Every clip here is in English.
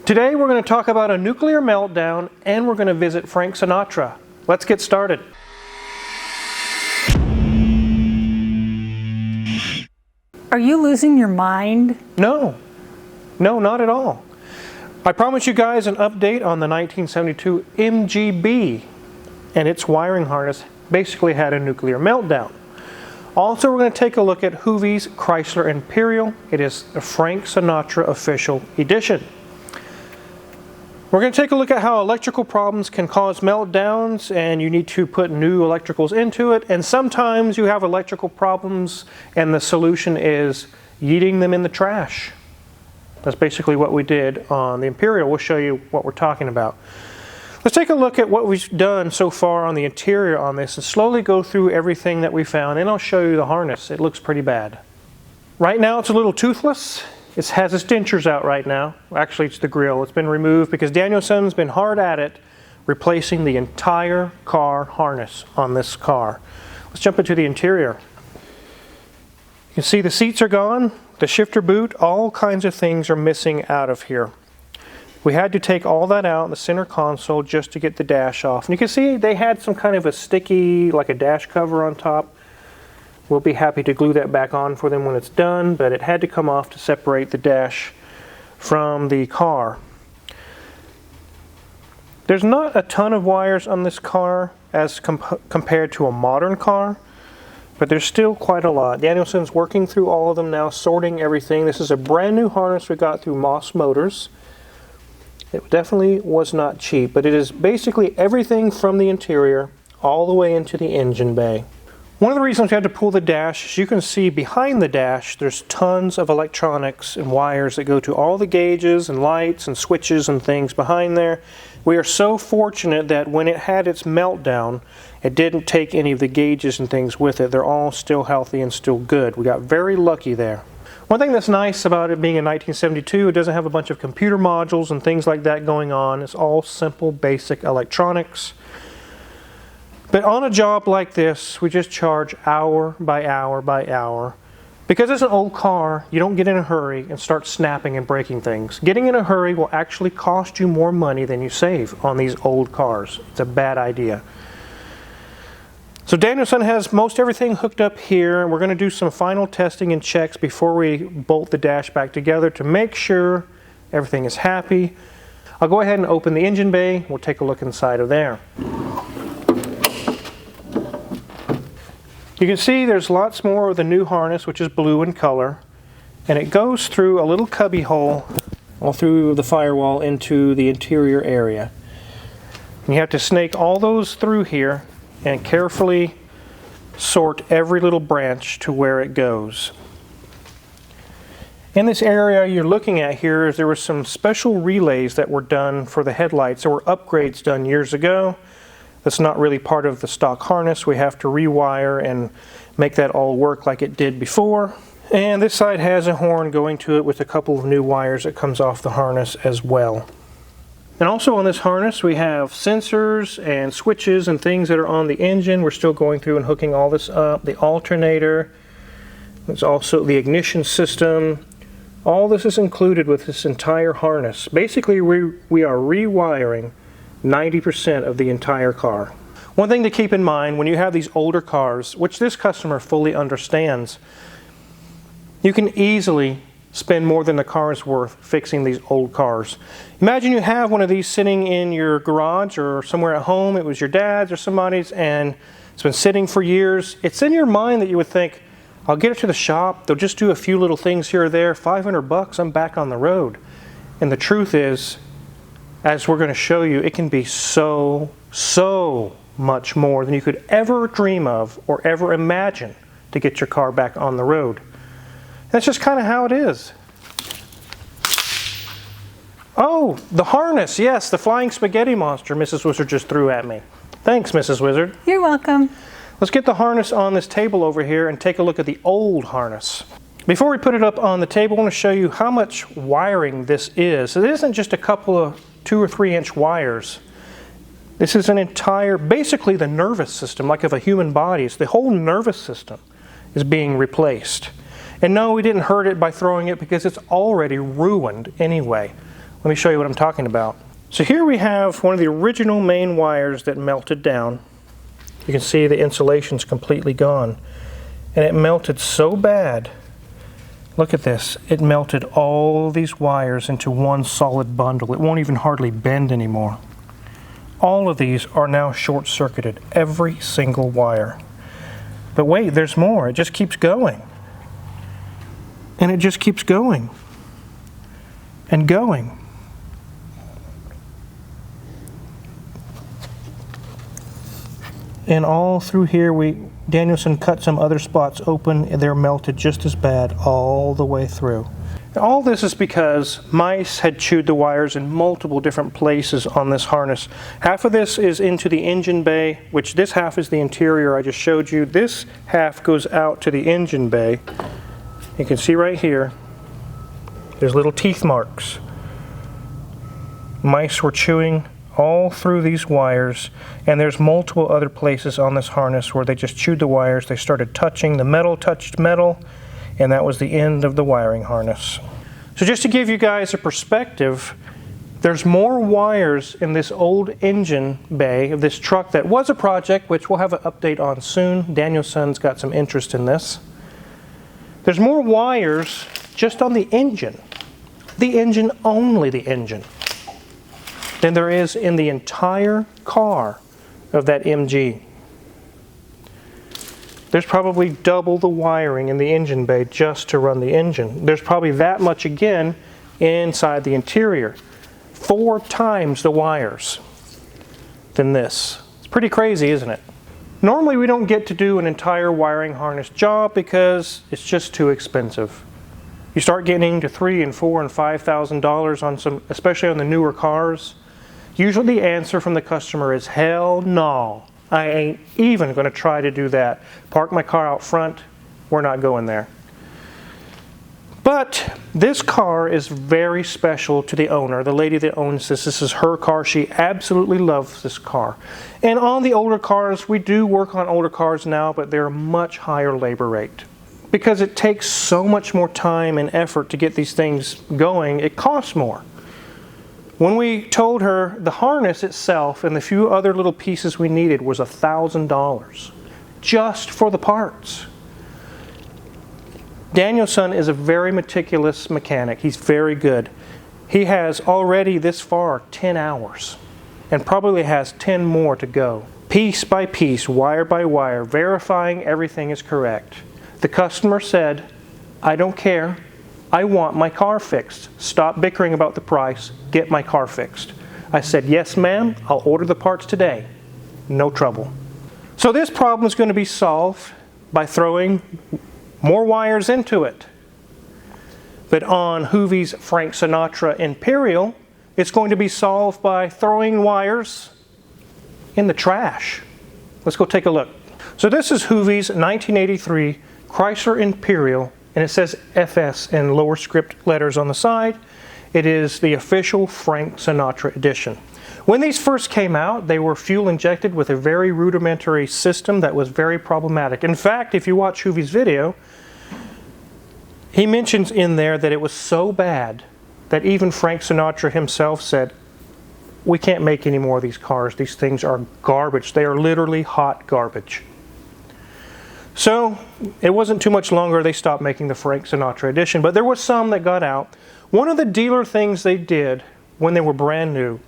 Today we're going to talk about a nuclear meltdown and we're going to visit Frank Sinatra. Let's get started. Are you losing your mind? No, not at all. I promised you guys an update on the 1972 MGB, and its wiring harness basically had a nuclear meltdown. Also, we're going to take a look at Hoovies Chrysler Imperial. It is the Frank Sinatra official edition. We're going to take a look at how electrical problems can cause meltdowns and you need to put new electricals into it. And sometimes you have electrical problems and the solution is yeeting them in the trash. That's basically what we did on the Imperial. We'll show you what we're talking about. Let's take a look at what we've done so far on the interior on this and slowly go through everything that we found, and I'll show you the harness. It looks pretty bad. Right now it's a little toothless. It has its dentures out right now. Actually, it's the grill. It's been removed because Danielson's been hard at it replacing the entire car harness on this car. Let's jump into the interior. You can see the seats are gone, the shifter boot, all kinds of things are missing out of here. We had to take all that out in the center console just to get the dash off. And you can see they had some kind of a sticky, like a dash cover on top. We'll be happy to glue that back on for them when it's done, but it had to come off to separate the dash from the car. There's not a ton of wires on this car as compared to a modern car, but there's still quite a lot. Danielson's working through all of them now, sorting everything. This is a brand new harness we got through Moss Motors. It definitely was not cheap, but it is basically everything from the interior all the way into the engine bay. One of the reasons we had to pull the dash, as you can see behind the dash, there's tons of electronics and wires that go to all the gauges and lights and switches and things behind there. We are so fortunate that when it had its meltdown, it didn't take any of the gauges and things with it. They're all still healthy and still good. We got very lucky there. One thing that's nice about it being in 1972, it doesn't have a bunch of computer modules and things like that going on. It's all simple, basic electronics. But on a job like this, we just charge hour by hour by hour. Because it's an old car, you don't get in a hurry and start snapping and breaking things. Getting in a hurry will actually cost you more money than you save on these old cars. It's a bad idea. So Danielson has most everything hooked up here, and we're going to do some final testing and checks before we bolt the dash back together to make sure everything is happy. I'll go ahead and open the engine bay. We'll take a look inside of there. You can see there's lots more of the new harness, which is blue in color, and it goes through a little cubby hole all through the firewall into the interior area. And you have to snake all those through here and carefully sort every little branch to where it goes. In this area you're looking at here, there were some special relays that were done for the headlights. There were upgrades done years ago. That's not really part of the stock harness. We have to rewire and make that all work like it did before. And this side has a horn going to it with a couple of new wires that comes off the harness as well. And also on this harness we have sensors and switches and things that are on the engine. We're still going through and hooking all this up. The alternator, there's also the ignition system. All this is included with this entire harness. Basically we are rewiring 90% of the entire car. One thing to keep in mind when you have these older cars, which this customer fully understands, you can easily spend more than the car is worth fixing these old cars. Imagine you have one of these sitting in your garage or somewhere at home. It was your dad's or somebody's and it's been sitting for years. It's in your mind that you would think, I'll get it to the shop, they'll just do a few little things here or there, $500, I'm back on the road. And the truth is, as we're going to show you, it can be so much more than you could ever dream of or ever imagine to get your car back on the road. That's just kind of how it is. Oh, the harness. Yes, the flying spaghetti monster Mrs. Wizard just threw at me. Thanks, Mrs. Wizard. You're welcome. Let's get the harness on this table over here and take a look at the old harness. Before we put it up on the table, I want to show you how much wiring this is. It isn't just a couple of 2 or 3 inch wires. This is an entire, basically the nervous system, like of a human body. It's the whole nervous system is being replaced. And no, we didn't hurt it by throwing it because it's already ruined anyway. Let me show you what I'm talking about. So here we have one of the original main wires that melted down. You can see the insulation's completely gone. And it melted so bad. Look at this. It melted all these wires into one solid bundle. It won't even hardly bend anymore. All of these are now short-circuited, every single wire. But wait, there's more. It just keeps going. And it just keeps going. And going. And all through here, Danielson cut some other spots open, and they're melted just as bad all the way through. And all this is because mice had chewed the wires in multiple different places on this harness. Half of this is into the engine bay, which this half is the interior I just showed you. This half goes out to the engine bay. You can see right here, there's little teeth marks. Mice were chewing all through these wires, and there's multiple other places on this harness where they just chewed the wires. They started touching, the metal touched metal, and that was the end of the wiring harness. So just to give you guys a perspective, there's more wires in this old engine bay of this truck that was a project, which we'll have an update on soon. Danielson's got some interest in this. There's more wires just on the engine only the engine, than there is in the entire car of that MG. There's probably double the wiring in the engine bay just to run the engine. There's probably that much again inside the interior. 4 times the wires than this. It's pretty crazy, isn't it? Normally we don't get to do an entire wiring harness job because it's just too expensive. You start getting into $3,000 and $4,000 and $5,000 on some, especially on the newer cars. Usually the answer from the customer is, hell no, I ain't even going to try to do that. Park my car out front, we're not going there. But this car is very special to the owner, the lady that owns this. This is her car. She absolutely loves this car. And on the older cars, we do work on older cars now, but they're a much higher labor rate. Because it takes so much more time and effort to get these things going, it costs more. When we told her the harness itself and the few other little pieces we needed was $1,000 just for the parts. Danielson is a very meticulous mechanic. He's very good. He has already this far 10 hours and probably has 10 more to go. Piece by piece, wire by wire, verifying everything is correct. The customer said, I don't care. I want my car fixed. Stop bickering about the price. Get my car fixed. I said, yes, ma'am. I'll order the parts today. No trouble. So this problem is going to be solved by throwing more wires into it. But on Hoovies Frank Sinatra Imperial, it's going to be solved by throwing wires in the trash. Let's go take a look. So this is Hoovies 1983 Chrysler Imperial, and it says FS in lower script letters on the side. It is the official Frank Sinatra edition. When these first came out, they were fuel injected with a very rudimentary system that was very problematic. In fact, if you watch Hoovies' video, he mentions in there that it was so bad that even Frank Sinatra himself said, we can't make any more of these cars. These things are garbage. They are literally hot garbage. So it wasn't too much longer they stopped making the Frank Sinatra edition, but there was some that got out. One of the dealer things they did when they were brand new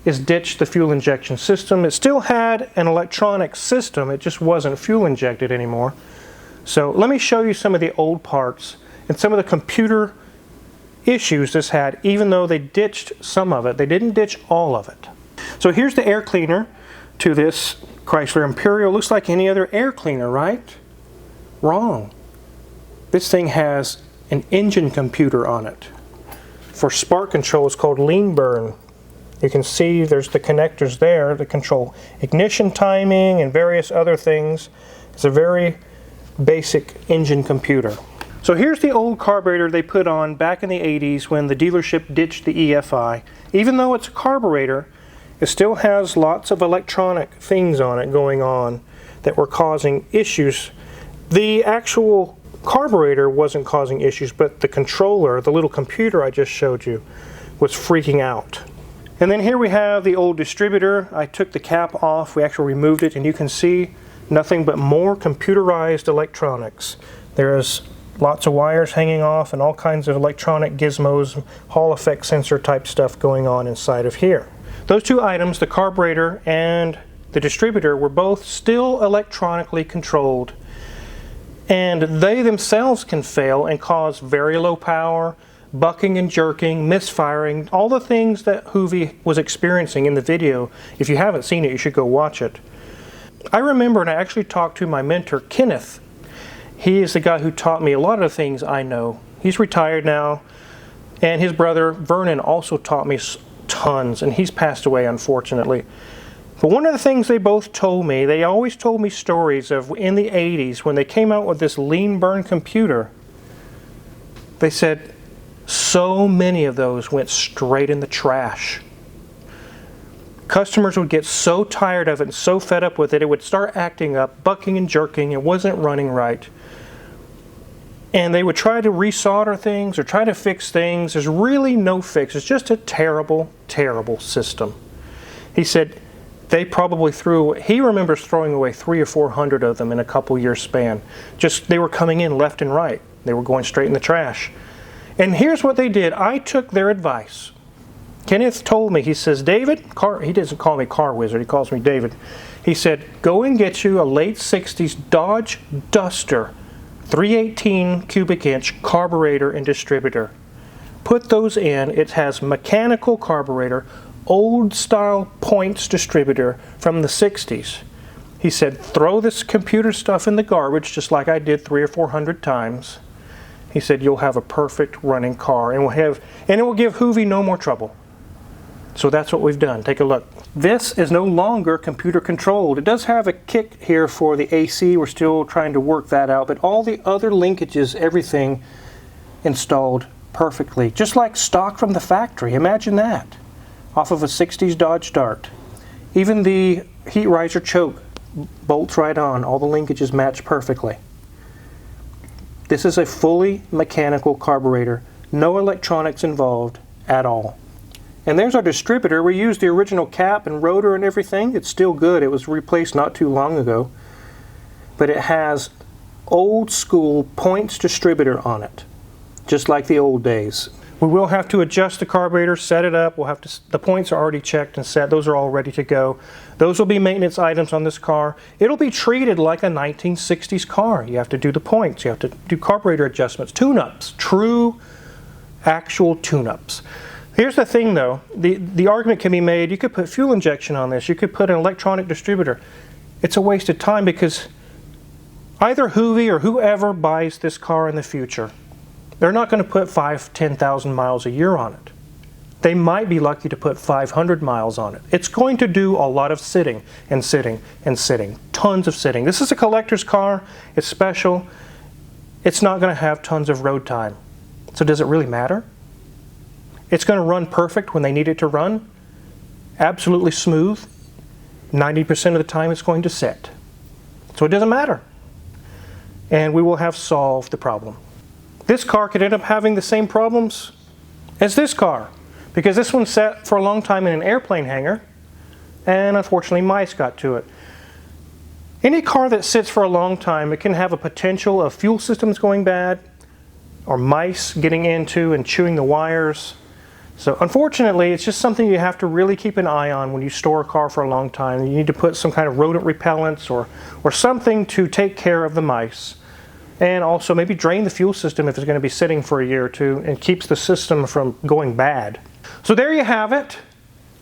is ditch the fuel injection system. It still had an electronic system, it just wasn't fuel injected anymore. So let me show you some of the old parts and some of the computer issues this had, even though they ditched some of it. They didn't ditch all of it. So here's the air cleaner to this Chrysler Imperial. Looks like any other air cleaner, right? Wrong. This thing has an engine computer on it. For spark control, it's called lean burn. You can see there's the connectors there to control ignition timing and various other things. It's a very basic engine computer. So here's the old carburetor they put on back in the 80s when the dealership ditched the EFI. Even though it's a carburetor, it still has lots of electronic things on it going on that were causing issues. The actual carburetor wasn't causing issues, but the controller, the little computer I just showed you, was freaking out. And then here we have the old distributor. I took the cap off, we actually removed it, and you can see nothing but more computerized electronics. There's lots of wires hanging off and all kinds of electronic gizmos, Hall effect sensor type stuff going on inside of here. Those two items, the carburetor and the distributor, were both still electronically controlled, and they themselves can fail and cause very low power, bucking and jerking, misfiring, all the things that Hoovie was experiencing in the video. If you haven't seen it, you should go watch it. I remember, and I actually talked to my mentor, Kenneth. He is the guy who taught me a lot of the things I know. He's retired now, and his brother, Vernon, also taught me tons, and he's passed away, unfortunately. But one of the things they both told me, they always told me stories of in the 80s when they came out with this lean burn computer. They said so many of those went straight in the trash. Customers would get so tired of it and so fed up with it, it would start acting up, bucking and jerking, it wasn't running right. And they would try to resolder things or try to fix things. There's really no fix. It's just a terrible, terrible system. He said they probably he remembers throwing away 300 or 400 of them in a couple years span. Just, they were coming in left and right. They were going straight in the trash. And here's what they did. I took their advice. Kenneth told me, he says, David, he doesn't call me Car Wizard, he calls me David. He said, go and get you a late 60s Dodge Duster 318 cubic inch carburetor and distributor. Put those in. It has mechanical carburetor, old style points distributor from the 60s. He said, throw this computer stuff in the garbage just like I did 300 or 400 times. He said, you'll have a perfect running car, and it will give Hoovie no more trouble. So that's what we've done. Take a look. This is no longer computer controlled. It does have a kick here for the AC. We're still trying to work that out, but all the other linkages, everything installed perfectly, just like stock from the factory. Imagine that, off of a 60s Dodge Dart. Even the heat riser choke bolts right on. All the linkages match perfectly. This is a fully mechanical carburetor, no electronics involved at all. And there's our distributor. We used the original cap and rotor and everything. It's still good. It was replaced not too long ago. But it has old school points distributor on it, just like the old days. We will have to adjust the carburetor, set it up. The points are already checked and set. Those are all ready to go. Those will be maintenance items on this car. It'll be treated like a 1960s car. You have to do the points. You have to do carburetor adjustments, tune-ups, true, actual tune-ups. Here's the thing though, the argument can be made, you could put fuel injection on this, you could put an electronic distributor. It's a waste of time because either Hoovie or whoever buys this car in the future, they're not going to put 10,000 miles a year on it. They might be lucky to put 500 miles on it. It's going to do a lot of sitting and sitting and sitting, tons of sitting. This is a collector's car, it's special, it's not going to have tons of road time. So does it really matter? It's going to run perfect when they need it to run, absolutely smooth. 90% of the time it's going to sit. So it doesn't matter. And we will have solved the problem. This car could end up having the same problems as this car, because this one sat for a long time in an airplane hangar, and unfortunately mice got to it. Any car that sits for a long time, it can have a potential of fuel systems going bad, or mice getting into and chewing the wires. So unfortunately, it's just something you have to really keep an eye on when you store a car for a long time. You need to put some kind of rodent repellents or something to take care of the mice. And also maybe drain the fuel system if it's going to be sitting for a year or two and keeps the system from going bad. So there you have it.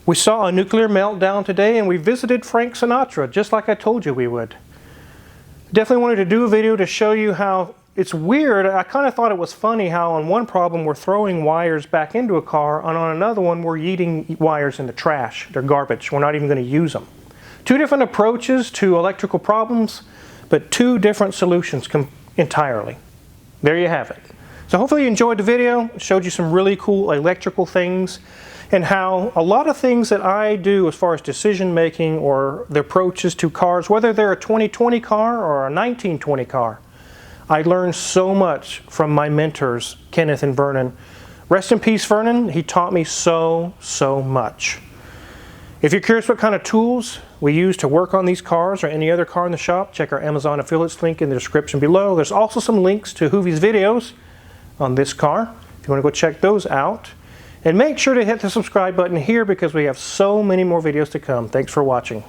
We saw a nuclear meltdown today and we visited Frank Sinatra, just like I told you we would. Definitely wanted to do a video to show you how it's weird. I kind of thought it was funny how on one problem we're throwing wires back into a car, and on another one we're yeeting wires in the trash. They're garbage. We're not even going to use them. Two different approaches to electrical problems, but two different solutions entirely. There you have it. So hopefully you enjoyed the video. It showed you some really cool electrical things and how a lot of things that I do as far as decision making or the approaches to cars, whether they're a 2020 car or a 1920 car, I learned so much from my mentors, Kenneth and Vernon, Rest in peace, Vernon. He taught me so much. If you're curious what kind of tools we use to work on these cars or any other car in the shop, check our Amazon affiliates link in the description below. There's also some links to Hoovies videos on this car if you want to go check those out. And make sure to hit the subscribe button here because we have so many more videos to come. Thanks for watching.